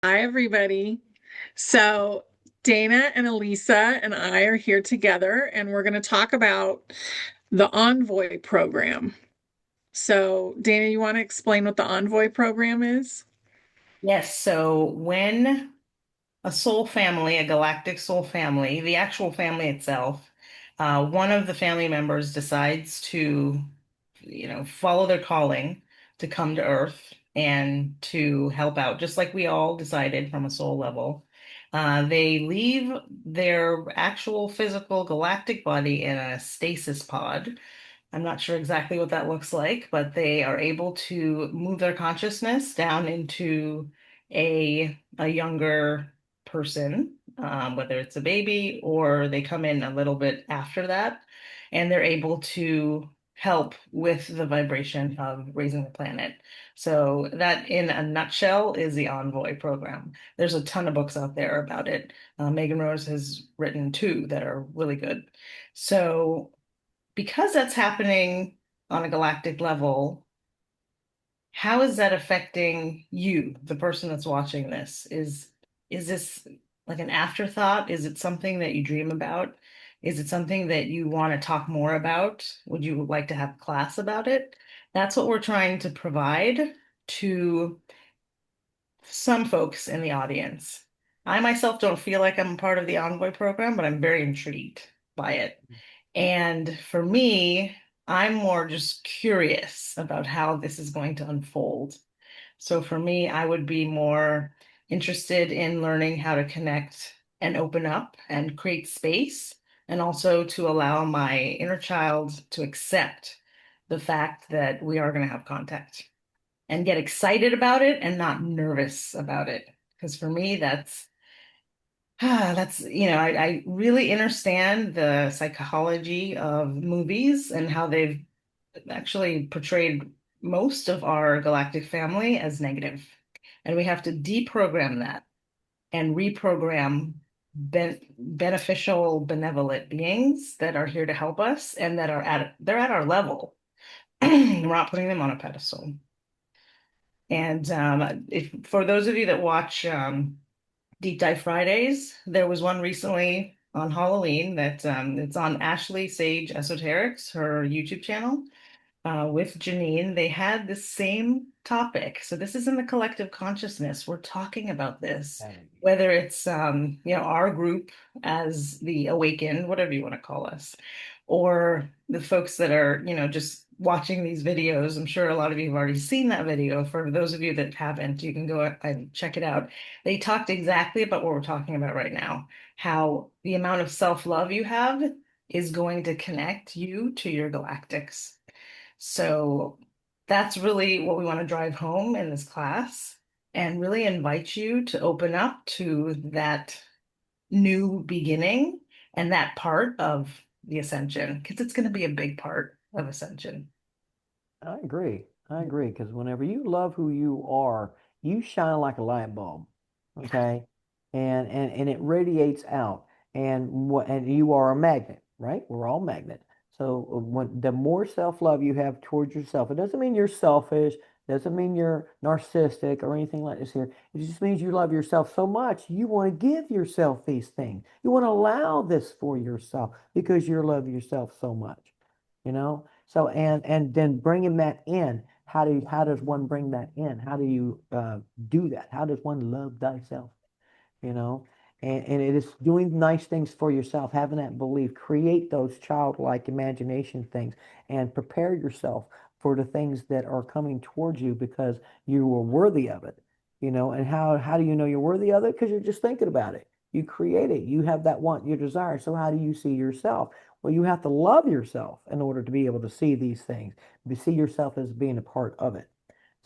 Hi, everybody. So, Dana and Alisa and I are here together, and we're going to talk about the Envoy program. So, Dana, you want to explain what the Envoy program is? Yes, so when a soul family, a galactic soul family, the actual family itself, one of the family members decides to, follow their calling to come to Earth and to help out, just like we all decided from a soul level. They leave their actual physical galactic body in a stasis pod. I'm not sure exactly what that looks like, but they are able to move their consciousness down into a younger person, whether it's a baby or they come in a little bit after that, and they're able to help with the vibration of raising the planet. So that, in a nutshell, is the Envoy program. There's a ton of books out there about it. Megan Rose has written two that are really good. So because that's happening on a galactic level, how is that affecting you, the person that's watching this? Is this like an afterthought? Is it something that you dream about? Is it something that you want to talk more about? Would you like to have class about it? That's what we're trying to provide to some folks in the audience. I myself don't feel like I'm a part of the Envoy program, but I'm very intrigued by it. And for me, I'm more just curious about how this is going to unfold. So for me, I would be more interested in learning how to connect and open up and create space, and also to allow my inner child to accept the fact that we are going to have contact and get excited about it and not nervous about it. Because for me, I really understand the psychology of movies and how they've actually portrayed most of our galactic family as negative. And we have to deprogram that and reprogram beneficial, benevolent beings that are here to help us and that they're at our level. We're not putting them on a pedestal. And if for those of you that watch Deep Dive Fridays, there was one recently on Halloween that it's on Ashley Sage Esoterics, her YouTube channel, with Janine. They had the same topic. So this is in the collective consciousness. We're talking about this, whether it's our group as the awakened, whatever you want to call us, or the folks that are just watching these videos. I'm sure a lot of you have already seen that video. For those of you that haven't, you can go and check it out. They talked exactly about what we're talking about right now, how the amount of self-love you have is going to connect you to your galactics. So that's really what we want to drive home in this class and really invite you to open up to that new beginning and that part of the ascension, because it's going to be a big part of ascension. I agree. I agree because whenever you love who you are, you shine like a light bulb. Okay, and it radiates out, and you are a magnet, right? We're all magnet. So when the more self-love you have towards yourself, it doesn't mean you're selfish, doesn't mean you're narcissistic or anything like this here. It just means you love yourself so much you want to give yourself these things. You want to allow this for yourself because you love yourself so much, you know? So and then bringing that in, how does one bring that in? How do you do that? How does one love thyself? You know, and it is doing nice things for yourself, having that belief, create those childlike imagination things, and prepare yourself for the things that are coming towards you because you are worthy of it. You know, and how do you know you're worthy of it? Because you're just thinking about it. You create it. You have that want, your desire. So how do you see yourself? Well, you have to love yourself in order to be able to see these things, to see yourself as being a part of it.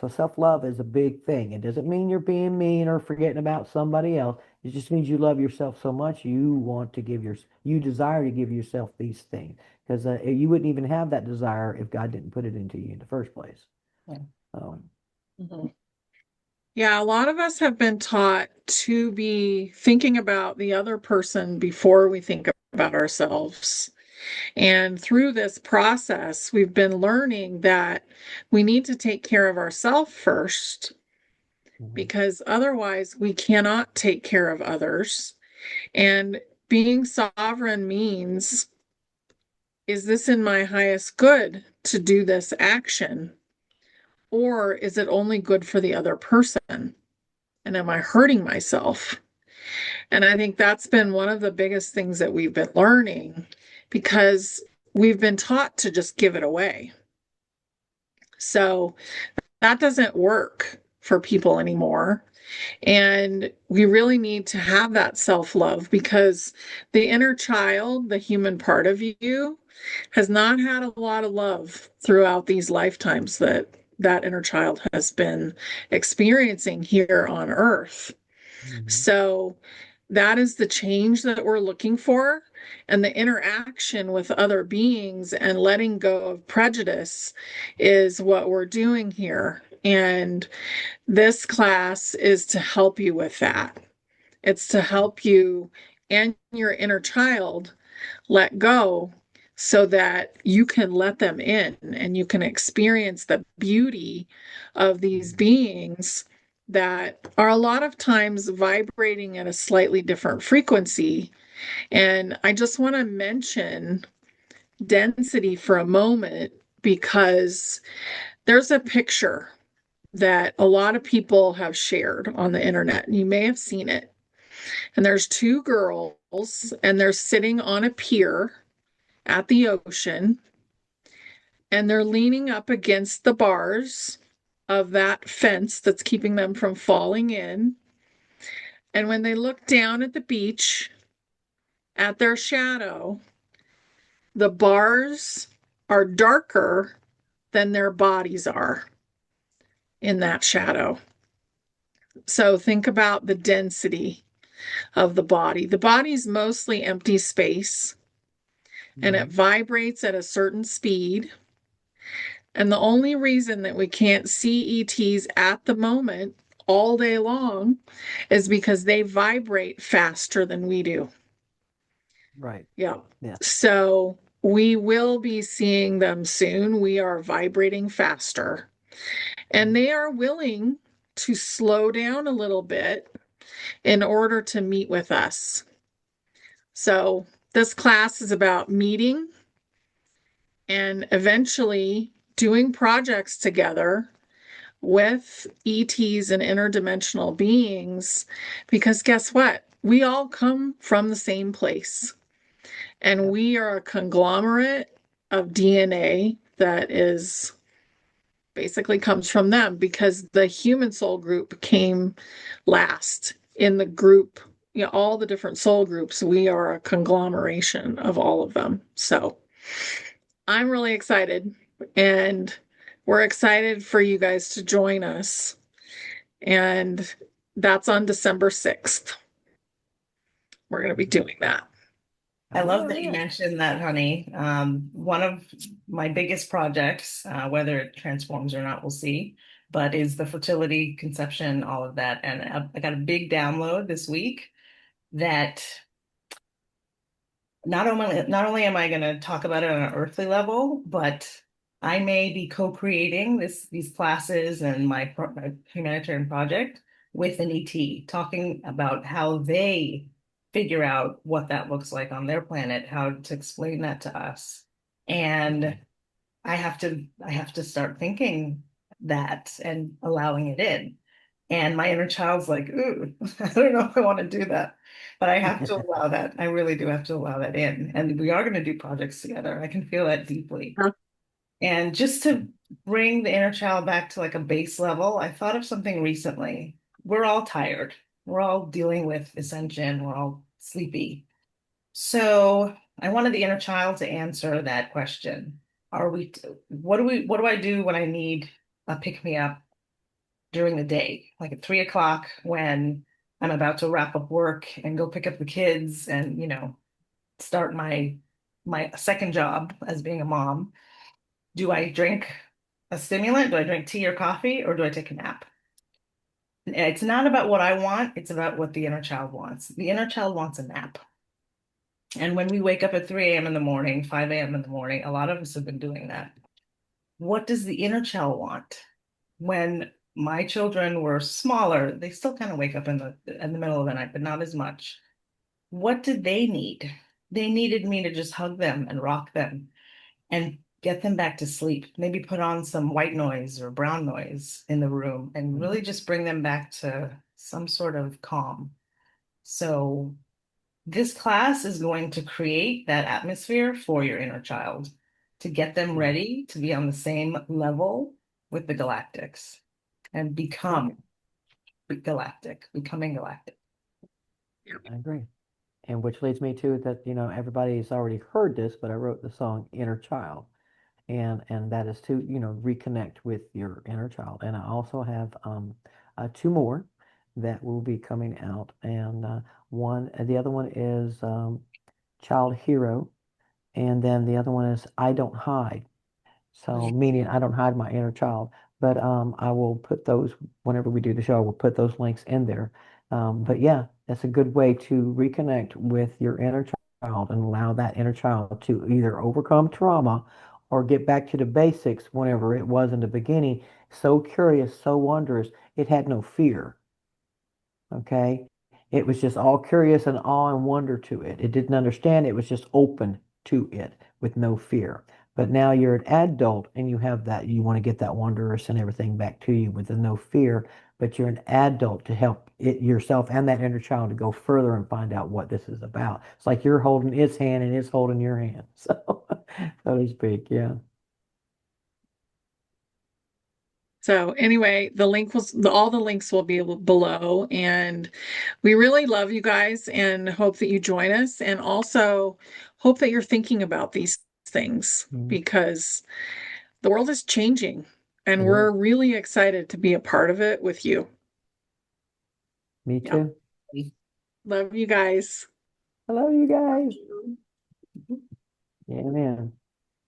So self-love is a big thing. It doesn't mean you're being mean or forgetting about somebody else. It just means you love yourself so much you want to you desire to give yourself these things because you wouldn't even have that desire if God didn't put it into you in the first place. Yeah. Um, Mhm. Yeah, a lot of us have been taught to be thinking about the other person before we think about ourselves. And through this process, we've been learning that we need to take care of ourselves first Hmm. because otherwise we cannot take care of others. And being sovereign means, is this in my highest good to do this action? Or is it only good for the other person? And am I hurting myself? And I think that's been one of the biggest things that we've been learning because we've been taught to just give it away. So that doesn't work for people anymore. And we really need to have that self love because the inner child, the human part of you, has not had a lot of love throughout these lifetimes that that inner child has been experiencing here on earth. Hmm. So that is the change that we're looking for. And the interaction with other beings and letting go of prejudice is what we're doing here. And this class is to help you with that. It's to help you and your inner child let go so that you can let them in and you can experience the beauty of these beings that are a lot of times vibrating at a slightly different frequency. And I just want to mention density for a moment because there's a picture that a lot of people have shared on the internet, and you may have seen it. And there's two girls, and they're sitting on a pier at the ocean, and they're leaning up against the bars of that fence that's keeping them from falling in. And when they look down at the beach, at their shadow, the bars are darker than their bodies are in that shadow. So think about the density of the body. The body's mostly empty space and it Hmm. vibrates at a certain speed. And the only reason that we can't see ETs at the moment all day long is because they vibrate faster than we do. Right. Yeah. Yeah. So we will be seeing them soon. We are vibrating faster and they are willing to slow down a little bit in order to meet with us. So this class is about meeting and eventually doing projects together with ETs and interdimensional beings. Because guess what? We all come from the same place, and Yep. we are a conglomerate of DNA that is basically comes from them because the human soul group came last in the group. You know, all the different soul groups, we are a conglomeration of all of them. So I'm really excited, and we're excited for you guys to join us. And that's on December 6th. We're going to be doing that. I All love that you right. mentioned that, honey. One of my biggest projects, whether it transforms or not, we'll see, but is the fertility, conception, all of that. And I got a big download this week that not only am I going to talk about it on an earthly level, but I may be co-creating these classes and my humanitarian project with an ET, talking about how they figure out what that looks like on their planet, how to explain that to us. And I have to start thinking that and allowing it in. And my inner child's like, ooh, I don't know if I want to do that. But I have to allow that. I really do have to allow that in. And we are going to do projects together. I can feel that deeply. And just to bring the inner child back to like a base level, I thought of something recently. We're all tired. We're all dealing with ascension. We're all sleepy. So I wanted the inner child to answer that question. What do I do when I need a pick me up during the day, like at 3 o'clock when I'm about to wrap up work and go pick up the kids and, start my second job as being a mom. Do I drink a stimulant? Do I drink tea or coffee, or do I take a nap? It's not about what I want, it's about what the inner child wants. The inner child wants a nap. And when we wake up at 3 a.m. in the morning, 5 a.m. in the morning, a lot of us have been doing that. What does the inner child want when my children were smaller, they still kind of wake up in the middle of the night, but not as much. What did they need? They needed me to just hug them and rock them and get them back to sleep. Maybe put on some white noise or brown noise in the room and Mhm. really just bring them back to some sort of calm. So this class is going to create that atmosphere for your inner child to get them Yeah, ready to be on the same level with the galactics and great. becoming galactic. I agree. And which leads me to that, everybody's already heard this, but I wrote the song Inner Child. And that is to, reconnect with your inner child. And I also have two more that will be coming out. And the other one is Child Hero. And then the other one is I Don't Hide. So meaning I don't hide my inner child, but I will put those whenever we do the show. We'll put those links in there. But yeah, that's a good way to reconnect with your inner child and allow that inner child to either overcome trauma or get back to the basics whenever it was in the beginning. So curious, so wondrous, it had no fear. Okay. It was just all curious and awe and wonder to it. It didn't understand. It was just open to it with no fear. But now you're an adult and you have that, you want to get that wondrous and everything back to you with the no fear, but you're an adult to help it yourself and that inner child to go further and find out what this is about. It's like you're holding its hand and it's holding your hand. So to speak, yeah. So anyway, all the links will be below, and we really love you guys and hope that you join us, and also hope that you're thinking about these things Mm, because the world is changing, and it we're is. really excited to be a part of it with you. Me Yeah, too. love you guys. I love you guys. Yeah, man.